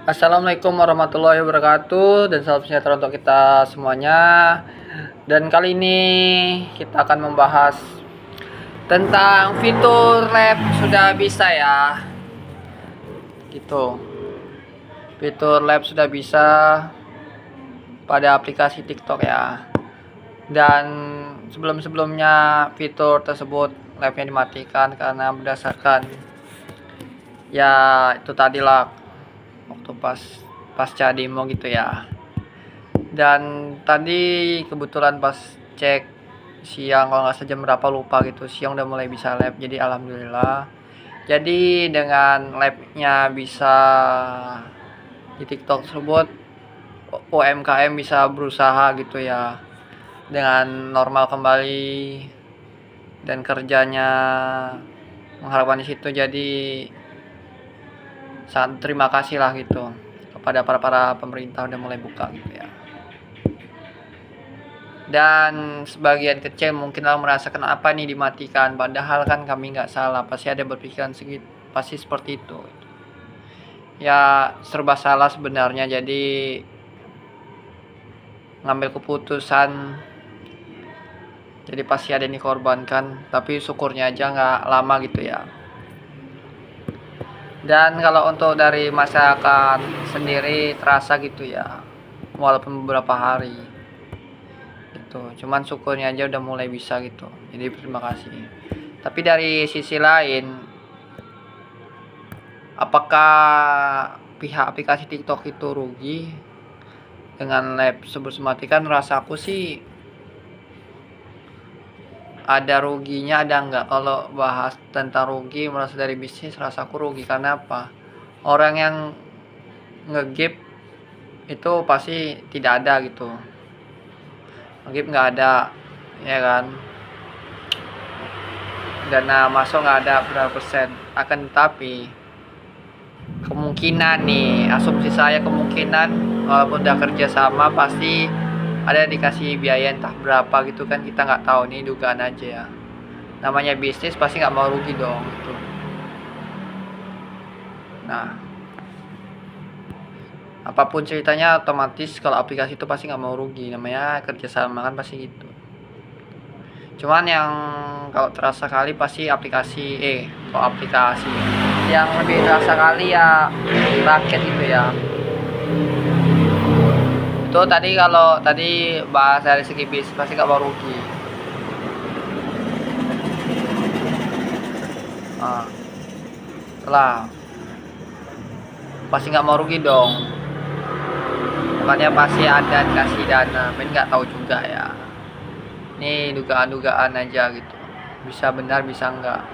Assalamualaikum warahmatullahi wabarakatuh dan salam sejahtera untuk kita semuanya. Dan kali ini kita akan membahas tentang fitur lab sudah bisa ya. Gitu. Fitur lab sudah bisa pada aplikasi TikTok ya. Dan sebelum-sebelumnya fitur tersebut labnya dimatikan karena berdasarkan ya itu tadilah waktu pasca demo gitu ya. Dan tadi kebetulan pas cek siang, kalau nggak salah jam berapa lupa gitu, siang udah mulai bisa lab, jadi alhamdulillah. Jadi dengan labnya bisa di TikTok tersebut, UMKM bisa berusaha gitu ya dengan normal kembali dan kerjanya mengharapkan di situ. Jadi sangat terima kasih lah gitu kepada para pemerintah udah mulai buka gitu ya. Dan sebagian kecil mungkin lah merasa kenapa nih dimatikan, padahal kan kami nggak salah, pasti ada berpikiran segitu, pasti seperti itu ya, serba salah sebenarnya. Jadi ngambil keputusan, jadi pasti ada yang dikorbankan, tapi syukurnya aja nggak lama gitu ya. Dan kalau untuk dari masyarakat sendiri terasa gitu ya, walaupun beberapa hari gitu, cuman syukurnya aja udah mulai bisa gitu, jadi terima kasih. Tapi dari sisi lain, apakah pihak aplikasi TikTok itu rugi dengan lab sebelum matikan? Rasaku sih ada ruginya, ada enggak. Kalau bahas tentang rugi, merasa dari bisnis, rasaku rugi. Karena apa? Orang yang ngegip itu pasti tidak ada gitu, ngegip nggak ada ya kan, dana masuk nggak ada berapa persen. Akan tetapi kemungkinan nih, asumsi saya, kemungkinan walaupun udah kerja sama pasti ada dikasih biaya entah berapa gitu kan, kita nggak tahu, nih dugaan aja ya. Namanya bisnis pasti nggak mau rugi dong gitu. Nah, apapun ceritanya otomatis kalau aplikasi itu pasti nggak mau rugi, namanya kerjasama kan pasti gitu. Cuman yang kalau terasa kali pasti aplikasi yang lebih terasa kali ya rakyat gitu ya. Itu tadi, kalau tadi bahas dari segi bisnis pasti nggak mau rugi. Nah, setelah pasti nggak mau rugi dong, makanya pasti ada dikasih dana, tapi nggak tahu juga ya, ini dugaan-dugaan aja gitu, bisa benar bisa enggak.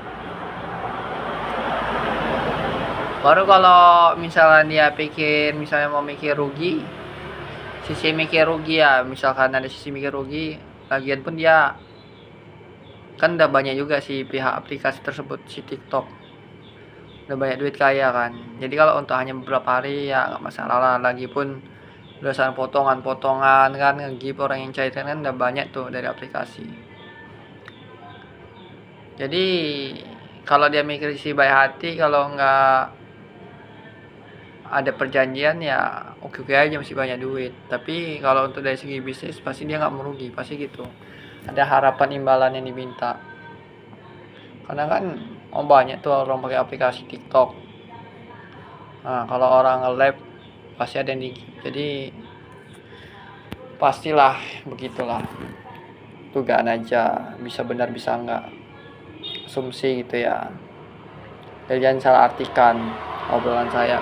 Baru kalau misalnya dia pikir, misalnya mau mikir rugi, sisi mikir rugi ya, misalkan ada sisi mikir rugi, lagian pun dia kan udah banyak juga sih pihak aplikasi tersebut, si TikTok udah banyak duit kaya kan. Jadi kalau untuk hanya beberapa hari ya nggak masalah lah. Lagi pun berdasarkan potongan-potongan kan, ngegip orang yang cairkan kan udah banyak tuh dari aplikasi. Jadi kalau dia mikir sisi baik hati, kalau nggak ada perjanjian ya oke-oke aja, masih banyak duit. Tapi kalau untuk dari segi bisnis pasti dia nggak merugi, pasti gitu, ada harapan imbalan yang diminta. Karena kan banyak tuh orang pakai aplikasi TikTok. Nah, kalau orang nge-lab pasti ada yang jadi pastilah begitulah, dugaan aja, bisa benar bisa enggak, asumsi gitu ya. Jadi jangan salah artikan obrolan saya.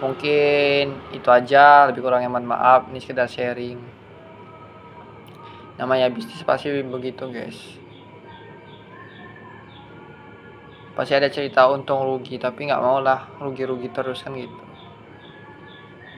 Mungkin itu aja, lebih kurangnya mohon maaf, ini sekedar sharing. Namanya bisnis pasti begitu guys, pasti ada cerita untung rugi, tapi nggak mau lah rugi-rugi terus kan gitu.